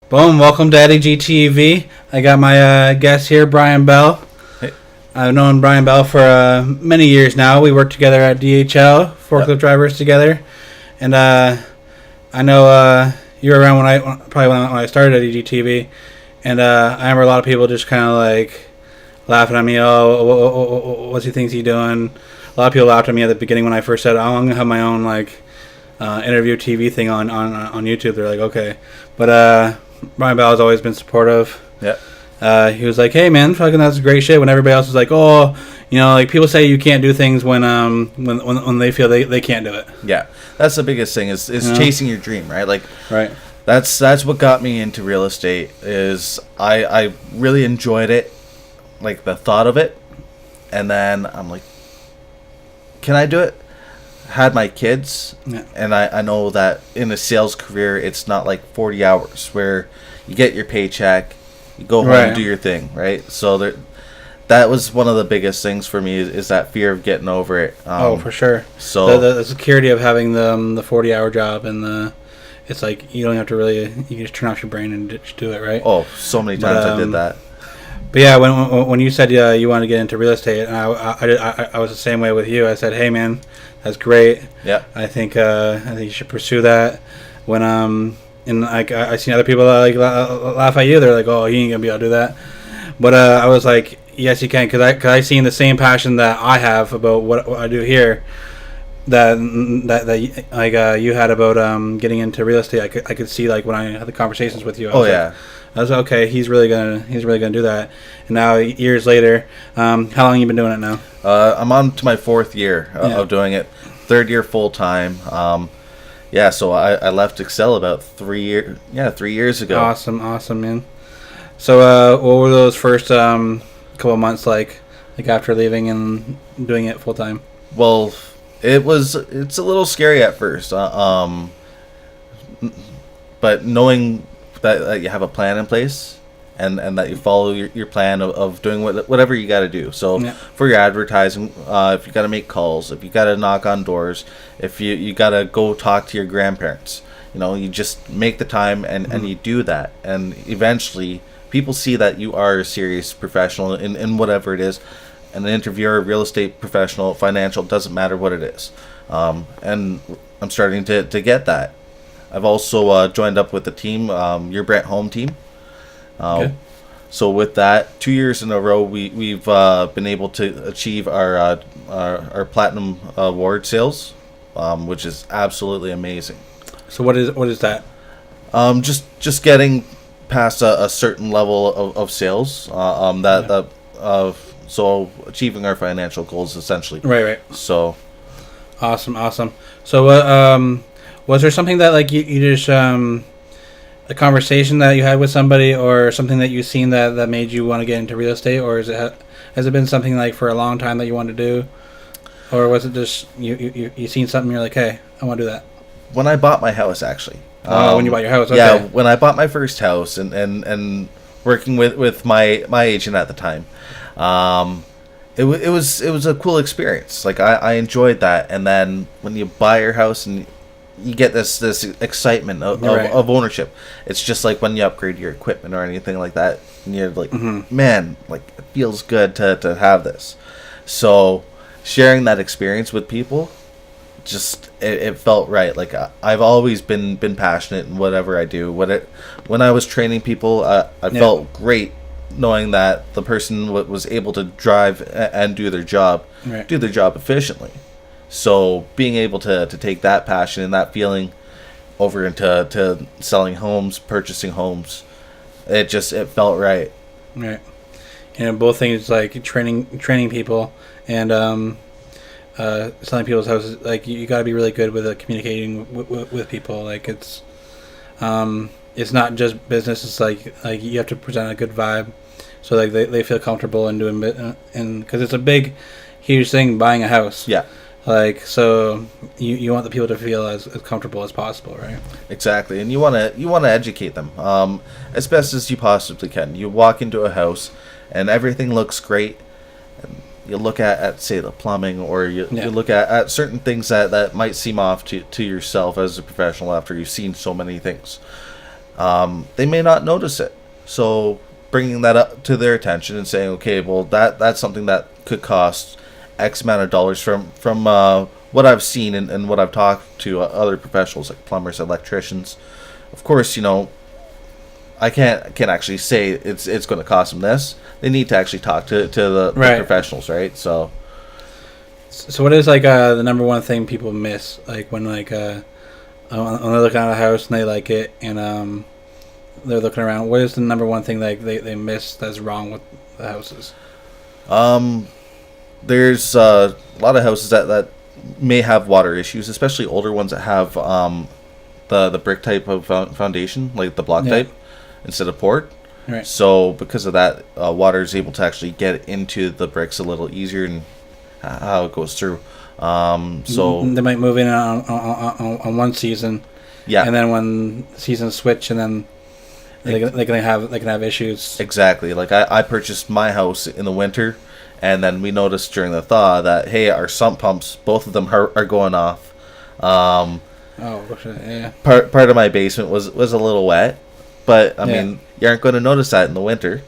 Boom, welcome to Eddie GTV. I got my guest here, Brian Bell. Hey. I've known Brian Bell for many years now. We worked together at DHL, forklift drivers together. And I know you were around when I started at EGTV. And I remember a lot of people just kind of like laughing at me. Oh, what's he thinks he's doing? A lot of people laughed at me at the beginning when I first said, I'm going to have my own interview TV thing on YouTube. They're like, okay. But Brian Bell has always been supportive. Yeah. He was like, hey man, fucking that's great shit. When everybody else is like, oh, like people say you can't do things when they feel they can't do it. Yeah. That's the biggest thing is chasing your dream, right? Right. That's what got me into real estate is I really enjoyed it, like the thought of it. And then I'm like, can I do it? Had my kids, and I know that in a sales career it's not like 40 hours where you get your paycheck, you go home and do your thing, right? So that was one of the biggest things for me is that fear of getting over it. For sure. So the security of having the 40-hour job and it's like you don't have to really, you can just turn off your brain and just do it, right? Oh, so many times I did that. But yeah, when you said you wanted to get into real estate, and I was the same way with you. I said, hey man, that's great. Yeah. I think you should pursue that. When and like I seen other people that, laugh at you. They're like, oh, you ain't gonna be able to do that. But I was like, yes, you can, cause I seen the same passion that I have about what I do here. That you had about getting into real estate. I could see like when I had the conversations with you. I was like, okay, he's really gonna do that. And now years later, how long you been doing it now? I'm on to my 4th year of doing it. 3rd year full time. So I left Excel about 3 years ago. Awesome, man. So what were those first couple months like after leaving and doing it full time? Well, it's a little scary at first. But knowing that you have a plan in place and that you follow your plan of doing whatever you got to do. So for your advertising, if you got to make calls, if you got to knock on doors, if you got to go talk to your grandparents, you just make the time and you do that. And eventually people see that you are a serious professional in whatever it is. An interviewer, real estate professional, financial, doesn't matter what it is. And I'm starting to get that. I've also joined up with the team, your Brent Home team. Okay. So with that, 2 years in a row, we've been able to achieve our platinum award sales, which is absolutely amazing. So what is that? Just getting past a certain level of sales. So achieving our financial goals essentially. Right. So awesome. So was there something that you just a conversation that you had with somebody or something that you've seen that made you want to get into real estate, or has it been something like for a long time that you wanted to do, or was it just you seen something you're like, hey, I want to do that? When I bought my house, actually. When you bought your house, okay. Yeah, when I bought my first house and working with my agent at the time, it was a cool experience. Like I enjoyed that, and then when you buy your house and you get this excitement of ownership. It's just like when you upgrade your equipment or anything like that, and you're like, man, like it feels good to have this. So sharing that experience with people, just it felt right. Like I've always been passionate in whatever I do. When I was training people, I felt great knowing that the person was able to drive and do their job efficiently. So being able to take that passion and that feeling over into selling homes, purchasing homes, it felt right. Right. And both things like training people and selling people's houses. Like you got to be really good with communicating with people. Like it's not just business. It's like you have to present a good vibe, so like they feel comfortable in doing it, and because it's a big, huge thing buying a house. Yeah. Like, so you want the people to feel as comfortable as possible, right? Exactly, and you want to educate them as best as you possibly can. You walk into a house and everything looks great, and you look at say the plumbing, or you look at certain things that might seem off to yourself as a professional after you've seen so many things. they may not notice it. So bringing that up to their attention and saying, okay, well, that's something that could cost X amount of dollars from what I've seen and what I've talked to other professionals like plumbers, electricians. Of course, I can't actually say it's going to cost them this. They need to actually talk to the professionals, right? So what is like the number one thing people miss, like when like when they're looking at a house and they like it and they're looking around? What is the number one thing like they miss that's wrong with the houses? There's a lot of houses that may have water issues, especially older ones that have the brick type of foundation, like the block type, instead of poured. Right. So because of that, water is able to actually get into the bricks a little easier and how it goes through. So they might move in on one season, and then when seasons switch, and then they can have issues. Exactly. Like I purchased my house in the winter, and then we noticed during the thaw that, hey, our sump pumps, both of them are going off. Yeah. Part of my basement was a little wet, but I mean, you aren't going to notice that in the winter.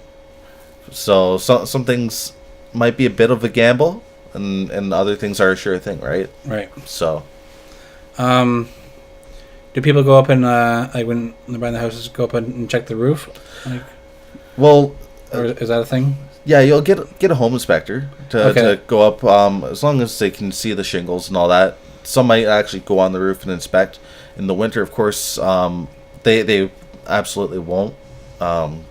So some things might be a bit of a gamble, and other things are a sure thing, right? Right. So, do people go up and like when they're buying the houses, go up and check the roof? Like, well, or is that a thing? Yeah, you'll get a home inspector to go up, as long as they can see the shingles and all that. Some might actually go on the roof and inspect. In the winter, of course, they absolutely won't,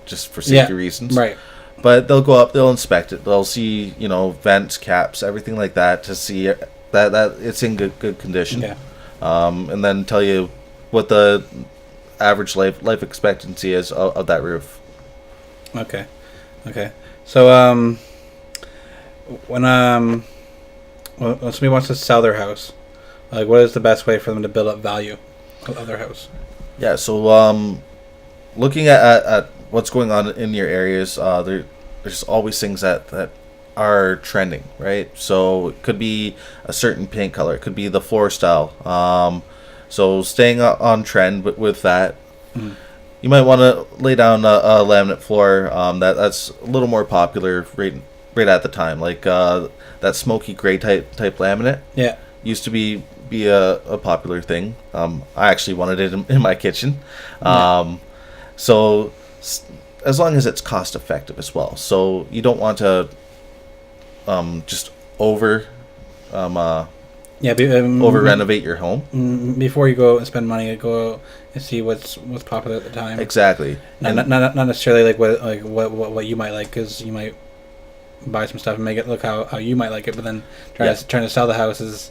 just for safety reasons. Right. But they'll go up, they'll inspect it. They'll see, vents, caps, everything like that to see that it's in good condition. Okay. And then tell you what the average life expectancy is of that roof. Okay. So when somebody wants to sell their house, like what is the best way for them to build up value of their house? Yeah. So looking at what's going on in your areas, there's always things that are trending, right? So it could be a certain paint color, it could be the floor style. So staying on trend with that. Mm-hmm. You might want to lay down a laminate floor that's a little more popular right at the time, like that smoky gray type laminate. Yeah, used to be a popular thing. I actually wanted it in my kitchen. So as long as it's cost effective as well. So you don't want to just over renovate your home. Before you go and spend money, go and see what's popular at the time. Exactly. Not necessarily like what you might like, because you might buy some stuff and make it look how you might like it, but then trying to sell the house is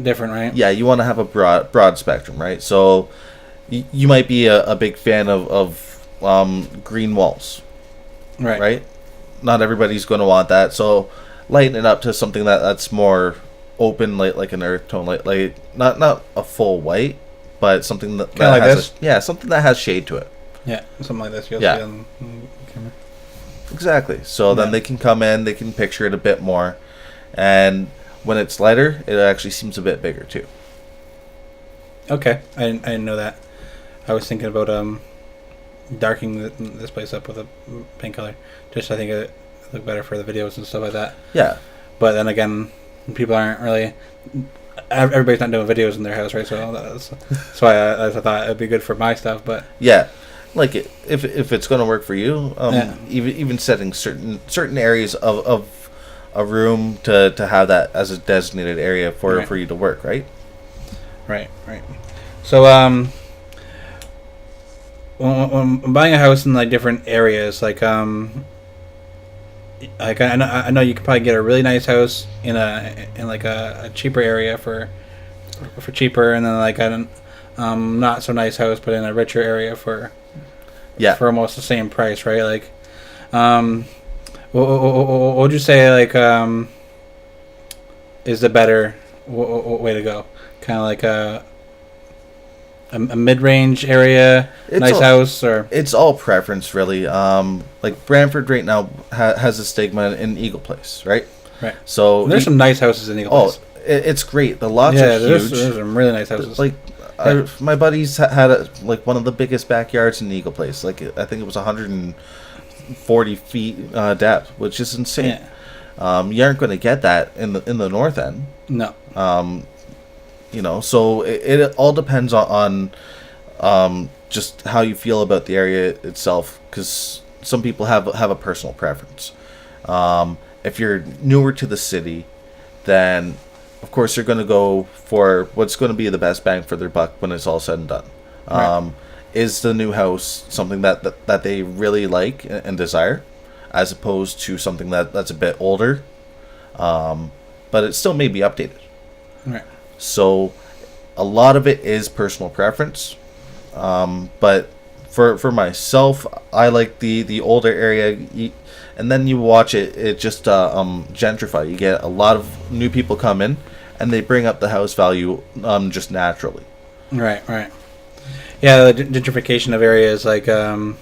different, right? Yeah, you want to have a broad spectrum, right? So you might be a big fan of green walls, right? Not everybody's going to want that, so lighten it up to something that's more open, like an earth tone, like not a full white, but something that like has something that has shade to it. Yeah, something like this. You'll see on camera. Exactly. So then they can come in, they can picture it a bit more, and when it's lighter, it actually seems a bit bigger too. Okay, I didn't know that. I was thinking about darkening this place up with a paint color. Just I think it look better for the videos and stuff like that. Yeah. But then again, people aren't really. Everybody's not doing videos in their house, right? So that's why I thought it'd be good for my stuff. But yeah, like if it's going to work for you, even setting certain areas of a room to have that as a designated area for you to work, right? Right. So when buying a house in like different areas, like I know you could probably get a really nice house in like a cheaper area for cheaper, and then like a not so nice house but in a richer area for almost the same price, right? Like what would you say like is the better way to go? Kind of like a mid-range area, nice house, or it's all preference, really. Like Brantford right now has a stigma in Eagle Place, right? Right. So there's some nice houses in Eagle Place. It's great. The lots are huge. There's some really nice houses. Like My buddies had like one of the biggest backyards in Eagle Place. Like I think it was 140 feet depth, which is insane. Yeah. You aren't going to get that in the north end. No. So it all depends on just how you feel about the area itself, because some people have a personal preference. If you're newer to the city, then of course they're going to go for what's going to be the best bang for their buck when it's all said and done. Right. Is the new house something that they really like and desire, as opposed to something that's a bit older, but it still may be updated. Right. So a lot of it is personal preference, but for myself, I like the older area, and then you watch it just gentrify. You get a lot of new people come in, and they bring up the house value just naturally. Right. Yeah, the gentrification of areas, like, I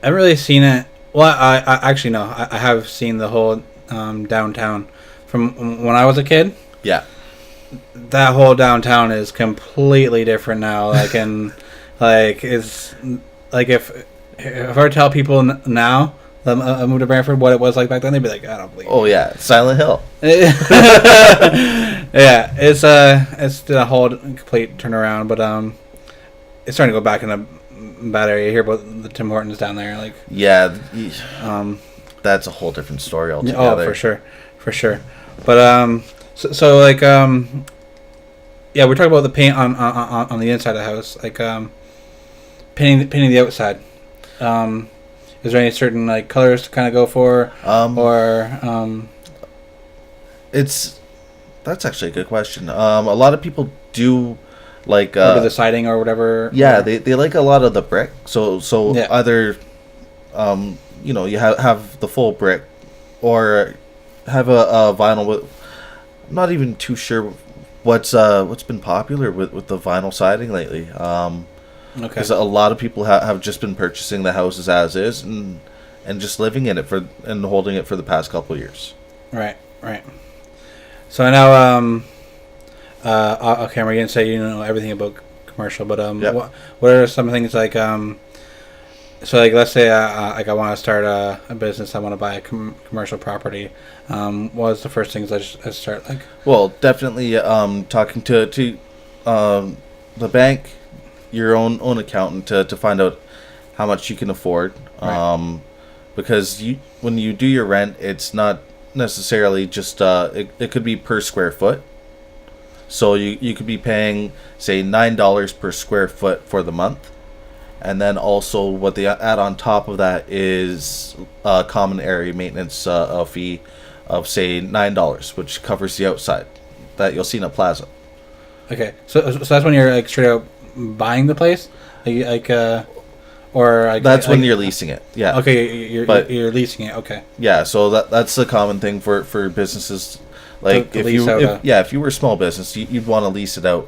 haven't really seen it. Well, I actually no, I have seen the whole downtown from when I was a kid. Yeah. That whole downtown is completely different now. Like, and like it's like if I were to tell people now I moved to Brantford what it was like back then, they'd be like, I don't believe. Oh yeah, Silent Hill. Yeah, it's a whole complete turnaround, but it's starting to go back in a bad area. You hear about the Tim Hortons down there, like yeah, that's a whole different story altogether. Oh, for sure. But so like yeah, we're talking about the paint on the inside of the house, like painting the outside. Is there any certain like colors to kind of go for, That's actually a good question. A lot of people do like or the siding or whatever. Yeah, they like a lot of the brick. So yeah. Either you have the full brick, or have a vinyl with. I'm not even too sure what's been popular with the vinyl siding lately. Okay. Because a lot of people have just been purchasing the houses as is and just living in it and holding it for the past couple of years. Right. So I know off camera you didn't say you know everything about commercial, but Yep. what are some things like so like let's say I want to start a business, I want to buy a commercial property. What was the first things I start like? Well, definitely talking to the bank, your own accountant to find out how much you can afford. Right. Because when you do your rent, it's not necessarily just it could be per square foot. So you could be paying say $9 per square foot for the month, and then also what they add on top of that is a common area maintenance fee of say $9, which covers the outside that you'll see in a plaza. Okay, so that's when you're like straight out buying the place, or like, that's when you're leasing it. Yeah. Okay, you're leasing it. Okay. Yeah, so that's the common thing for businesses. Like To if lease you out if you were a small business, you'd want to lease it out.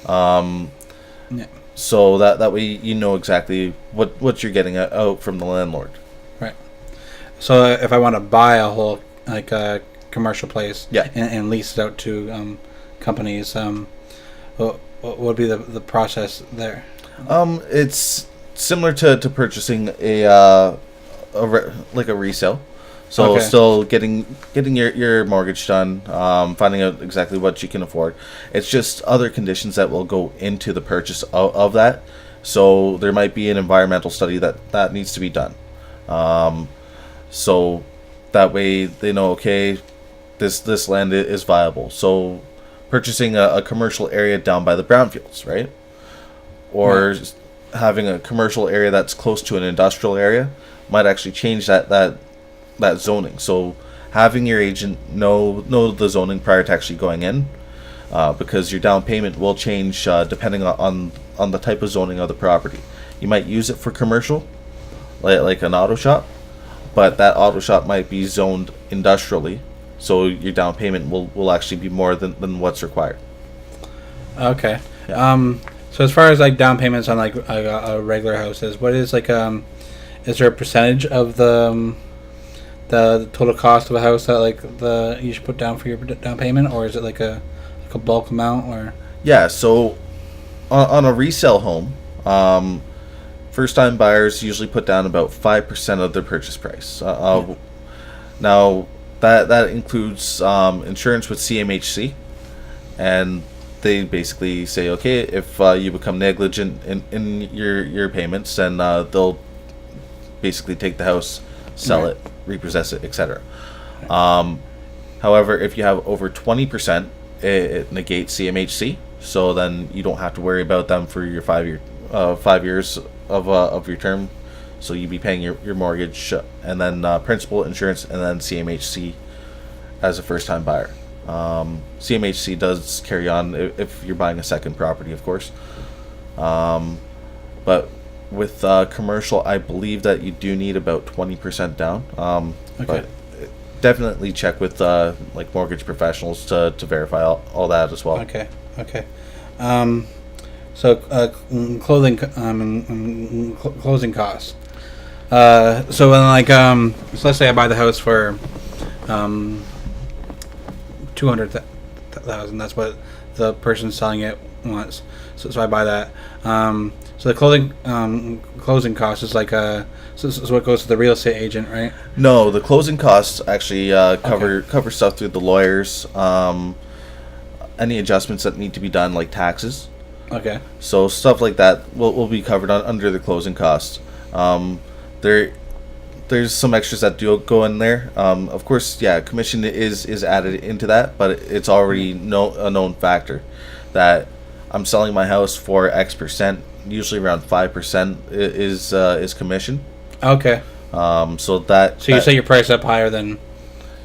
Yeah. So that way you know exactly what you're getting out from the landlord. Right. So if I want to buy a whole like a commercial place, Yeah. and lease it out to companies, what would be the process there? It's similar to purchasing a resale. So Okay. still getting your mortgage done, finding out exactly what you can afford. It's just other conditions that will go into the purchase of that. So there might be an environmental study that needs to be done. So that way they know, okay, this land is viable. So purchasing a commercial area down by the brownfields, right? Or Right. having a commercial area that's close to an industrial area might actually change that zoning. So having your agent know the zoning prior to actually going in, because your down payment will change depending on the type of zoning of the property. You might use it for commercial, like an auto shop, but that auto shop might be zoned industrially, so your down payment will actually be more than what's required. Okay. Yeah. So as far as like down payments on like a regular houses, what is like is there a percentage of the total cost of a house that like you should put down for your down payment, or is it like a bulk amount, or? Yeah, so on a resale home, first-time buyers usually put down about 5% of their purchase price. Now, that includes insurance with CMHC, and they basically say, okay, if you become negligent in your payments, then they'll basically take the house, sell Right. it, repossess it, etc. However, if you have over 20%, it negates CMHC, so then you don't have to worry about them for your 5 years of your term. So you'd be paying your mortgage, and then principal, insurance, and then CMHC as a first time buyer. CMHC does carry on if you're buying a second property, of course. But with commercial, I believe that you do need about 20% down. Okay. But definitely check with like mortgage professionals to verify all that as well. Okay. Okay. So clothing closing costs. So when so let's say I buy the house for 200,000. That's what the person selling it wants. So I buy that. So the closing cost is like so it goes to the real estate agent, right? No, the closing costs actually cover stuff through the lawyers. Any adjustments that need to be done, like taxes. Okay. So stuff like that will be covered under the closing costs. There's some extras that do go in there. Of course, yeah, commission is added into that, but it's already a known factor that I'm selling my house for X percent. Usually around 5% is commission. Okay. So that. So you set your price up higher than.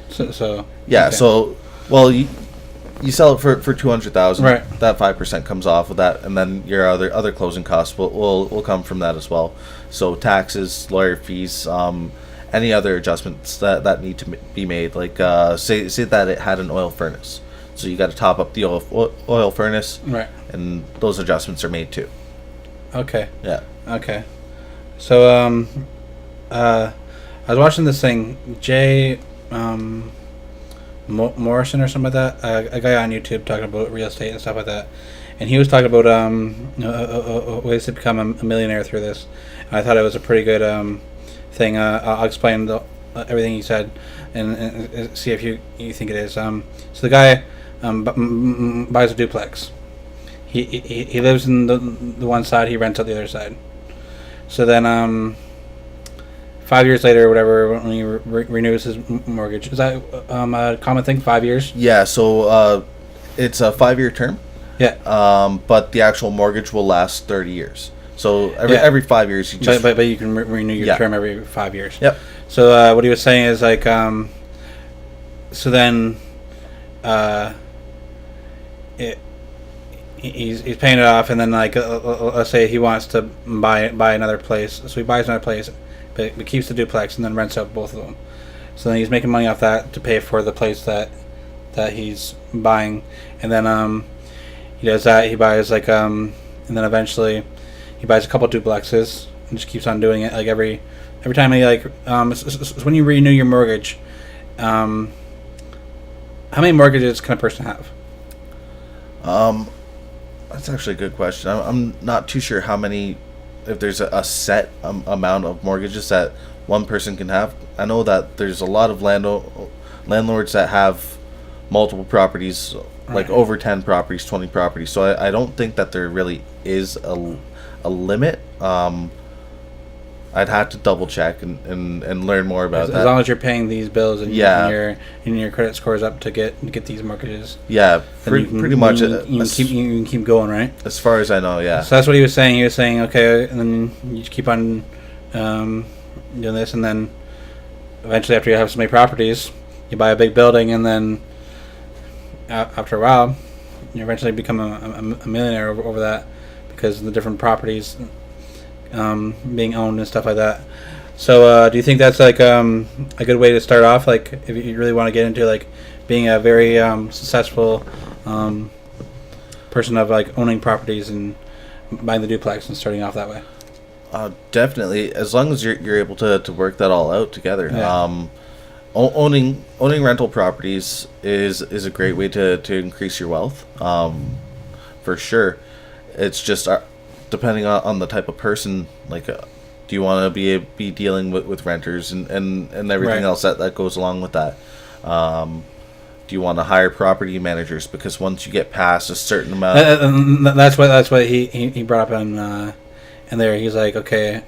So. Yeah. Okay. So well you sell it for 200,000. Right. That 5% comes off of that, and then your other closing costs will come from that as well. So taxes, lawyer fees, any other adjustments that need to be made. Like say that it had an oil furnace, so you got to top up the oil furnace. Right. And those adjustments are made too. Okay. Yeah. Okay. So I was watching this thing, Jay Morrison or something like that, a guy on YouTube talking about real estate and stuff like that, and he was talking about ways to become a millionaire through this. And I thought it was a pretty good thing. I'll explain everything he said and see if you think it is. So the guy buys a duplex. He lives in the one side. He rents out the other side. So then 5 years later or whatever, when he renews his mortgage, is that a common thing? 5 years? Yeah. So it's a 5-year term. Yeah. But the actual mortgage will last 30 years. So every 5 years you just. But you can renew your term every 5 years. Yep. So what he was saying is like, so then, he's paying it off, and then like let's say he wants to buy another place, so he buys another place, but keeps the duplex and then rents out both of them. So then he's making money off that to pay for the place that he's buying, and then he does that. He buys and then eventually he buys a couple duplexes and just keeps on doing it like every time he so when you renew your mortgage, how many mortgages can a person have? That's actually a good question. I'm not too sure how many, if there's a set amount of mortgages that one person can have. I know that there's a lot of landlords that have multiple properties, like over 10 properties, 20 properties. So I don't think that there really is a limit. I'd have to double check and learn more about that. As long as you're paying these bills and Yeah. your credit score is up to get these mortgages. Yeah, then pretty much. You can keep going, right? As far as I know, yeah. So that's what he was saying. He was saying, okay, and then you just keep on doing this, and then eventually, after you have so many properties, you buy a big building, and then after a while, you eventually become a millionaire over that because of the different properties being owned and stuff like that. So do you think that's like a good way to start off, like if you really want to get into like being a very successful person of like owning properties and buying the duplex and starting off that way? Definitely, as long as you're able to work that all out together. Yeah. Owning rental properties is a great way to increase your wealth. for sure. It's just depending on the type of person. Like, do you want to be dealing with renters and everything else that goes along with that? Do you want to hire property managers? Because once you get past a certain amount, that's what he brought up in there. He's like, okay,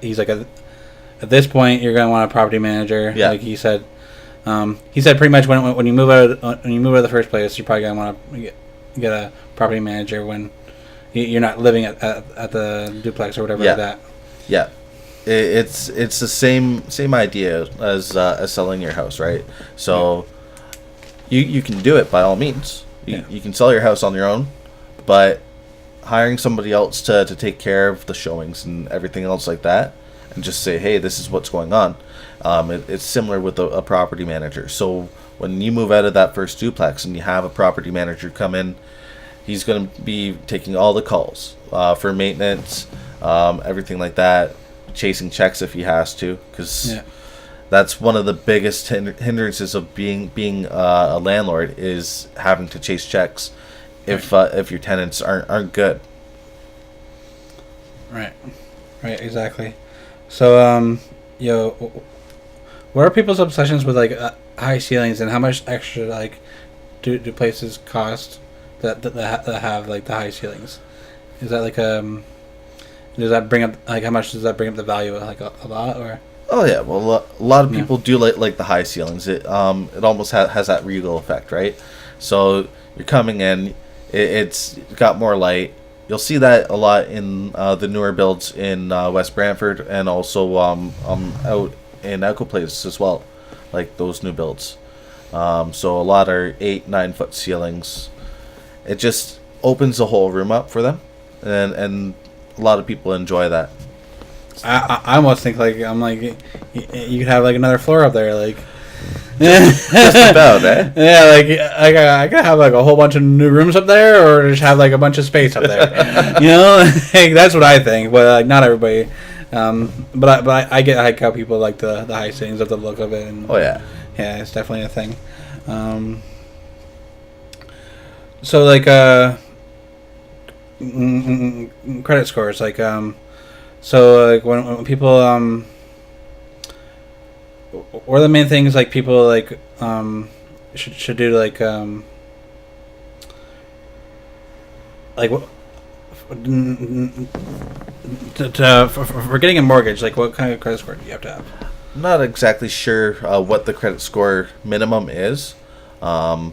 he's like, at this point, you're gonna want a property manager. Yeah. Like he said pretty much when you move out of the first place, you're probably gonna want to get a property manager when you're not living at the duplex or whatever like that. Yeah. It's the same idea as selling your house, right? So you can do it by all means. You can sell your house on your own, but hiring somebody else to take care of the showings and everything else like that, and just say, hey, this is what's going on. It's similar with a property manager. So when you move out of that first duplex and you have a property manager come in, he's going to be taking all the calls for maintenance, everything like that, chasing checks if he has to, because that's one of the biggest hindrances of being a landlord, is having to chase checks if your tenants aren't good. Right, exactly. So what are people's obsessions with like high ceilings, and how much extra like do places cost that have like the high ceilings? Is that like does that bring up, like, how much does that bring up the value? Like a lot, or? Oh yeah, well a lot of people do like the high ceilings. It almost has that regal effect, right? So you're coming in, it's got more light. You'll see that a lot in the newer builds in West Brantford, and also out in Echo Place as well, like those new builds. So a lot are 8-9 foot ceilings. It just opens the whole room up for them, and a lot of people enjoy that. I almost think like you could have like another floor up there, like just about, eh? Yeah, like I could have like a whole bunch of new rooms up there, or just have like a bunch of space up there. Like, that's what I think. But like not everybody. But I get like how people like the high ceilings of the look of it. And, yeah, it's definitely a thing. So like credit scores, like so like when people what are the main things like people like should do, like for getting a mortgage, like what kind of credit score do you have to have? I'm not exactly sure what the credit score minimum is, but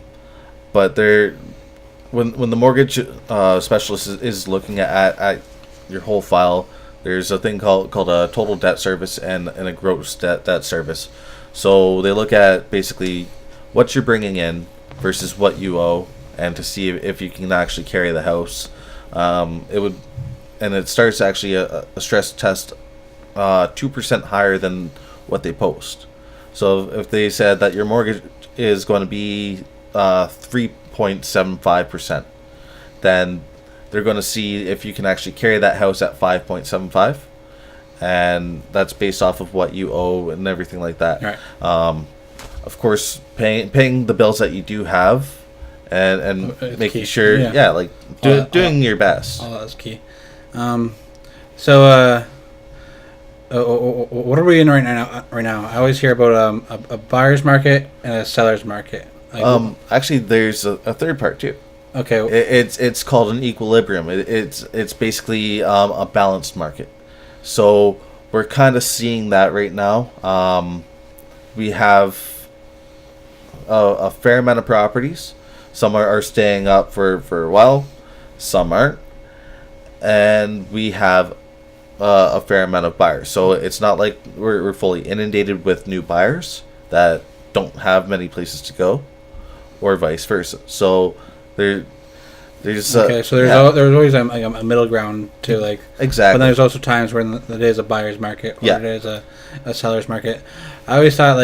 when the mortgage specialist is looking at your whole file, there's a thing called a total debt service and a gross debt service. So they look at basically what you're bringing in versus what you owe, and to see if you can actually carry the house. It starts actually a stress test 2% higher than what they post. So if they said that your mortgage is going to be 3.75%, then they're going to see if you can actually carry that house at 5.75, and that's based off of what you owe and everything like that. Right. Of course, paying the bills that you do have, and making sure, doing your best. All that's key. So what are we in right now? I always hear about a buyer's market and a seller's market. Like, actually, there's a third part too. Okay. It's called an equilibrium. It's basically a balanced market. So we're kind of seeing that right now. We have a fair amount of properties. Some are staying up for a while. Some aren't. And we have a fair amount of buyers. So it's not like we're fully inundated with new buyers that don't have many places to go, or vice versa. So there's okay. So there's always a middle ground too, like exactly. But then there's also times when it is a buyer's market or it is a seller's market. I always thought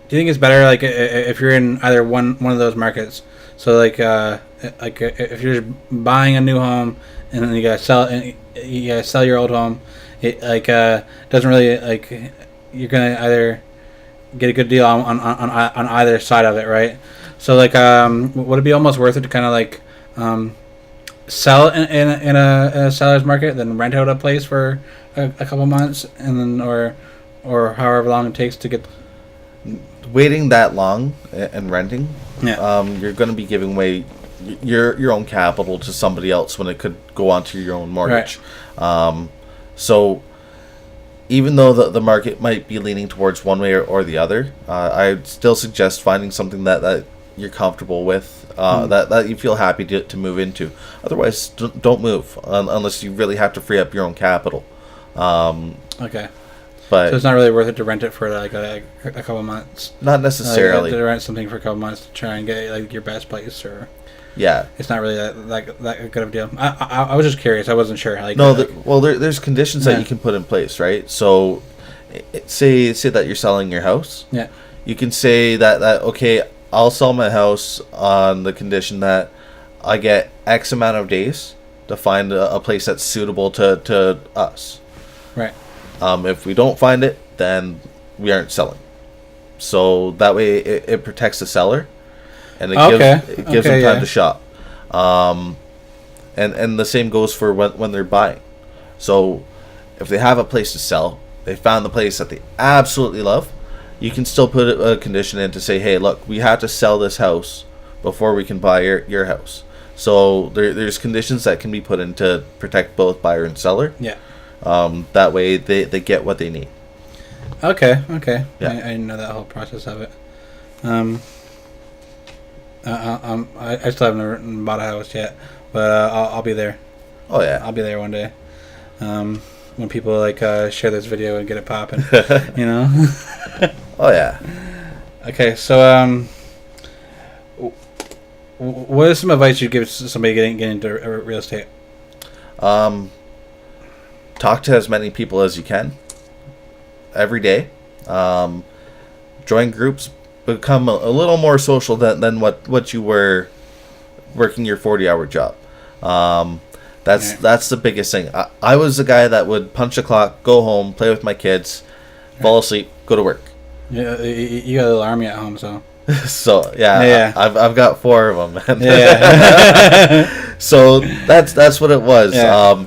do you think it's better like if you're in either one of those markets? So like if you're just buying a new home and then you gotta sell your old home, it doesn't really you're gonna either get a good deal on either side of it, right? So like, would it be almost worth it to kind of like sell in a seller's market, then rent out a place for a couple months, and then or however long it takes to get. Waiting that long and renting, Yeah. you're going to be giving away your own capital to somebody else when it could go onto your own mortgage. So even though the market might be leaning towards one way or the other, I'd still suggest finding something that you're comfortable with, that you feel happy to move into. Otherwise, don't move unless you really have to free up your own capital. Okay. But So it's not really worth it to rent it for like a couple months. not necessarily. To rent something for a couple months to try and get like your best place, or Yeah. it's not really that good of a deal. I was just curious. I wasn't sure. Like, No, like, there's conditions that you can put in place, right? So, say that you're selling your house. yeah, You can say that okay, I'll sell my house on the condition that I get X amount of days to find a place that's suitable to us. right. If we don't find it, then we aren't selling. So that way it protects the seller, and it gives them time to shop. And the same goes for when they're buying. So if they have a place to sell, they found the place that they absolutely love, you can still put a condition in to say, hey, look, we have to sell this house before we can buy your house. So there's conditions that can be put in to protect both buyer and seller. Yeah. That way they get what they need. Okay. Yeah. I didn't know that whole process of it. I still haven't bought a house yet, but I'll be there. Oh yeah. I'll be there one day. When people like share this video and get it popping, you know. Oh yeah. Okay, so what is some advice you'd give somebody getting into real estate? Talk to as many people as you can every day. Join groups. Become a little more social than what you were working your 40-hour job. That's the biggest thing. I was the guy that would punch the clock, go home, play with my kids, fall asleep, go to work. Yeah, you got a little army at home, so. So yeah. I've got 4 of them. Yeah. So that's what it was. Yeah.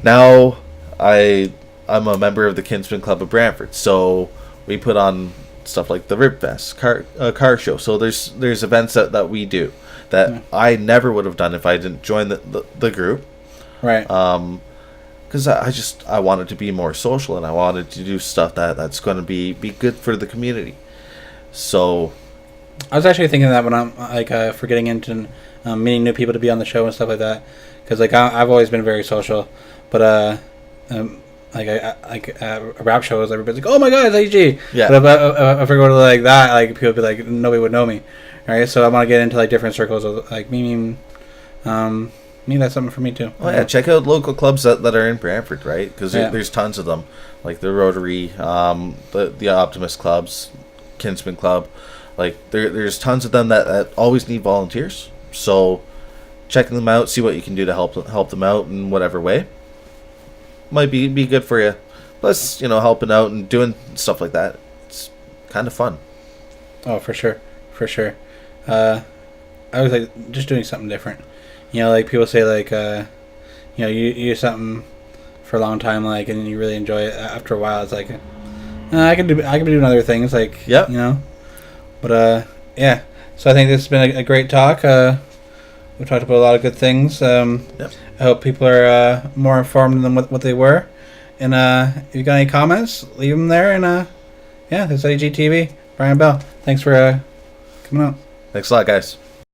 Now I'm a member of the Kinsman Club of Brantford, so we put on stuff like the Rib Fest car show. So there's events that we do that I never would have done if I didn't join the group. Right. Because I wanted to be more social, and I wanted to do stuff that's going to be good for the community. So I was actually thinking that when I'm like for getting into meeting new people to be on the show and stuff like that, because like I've always been very social, but like rap shows, everybody's like, "Oh my God, it's AG." Yeah. But if I go to like that, like people would be like, nobody would know me, right? So I want to get into like different circles of like maybe that's something for me too. Oh yeah, check out local clubs that are in Brantford, right? Because Yeah. there's tons of them, like the Rotary, the Optimist clubs, Kinsman Club. Like there's tons of them that always need volunteers. So check them out, see what you can do to help them out in whatever way. Might be good for you. Plus, helping out and doing stuff like that, it's kind of fun. Oh, for sure. I was like just doing something different. Like people say, like you do something for a long time, like, and you really enjoy it. After a while, it's like I can be doing other things, like Yep. But yeah. So I think this has been a great talk. We talked about a lot of good things. Yep. I hope people are more informed than what they were. And if you got any comments, leave them there. And yeah, this is AGTV. Brian Bell. Thanks for coming out. Thanks a lot, guys.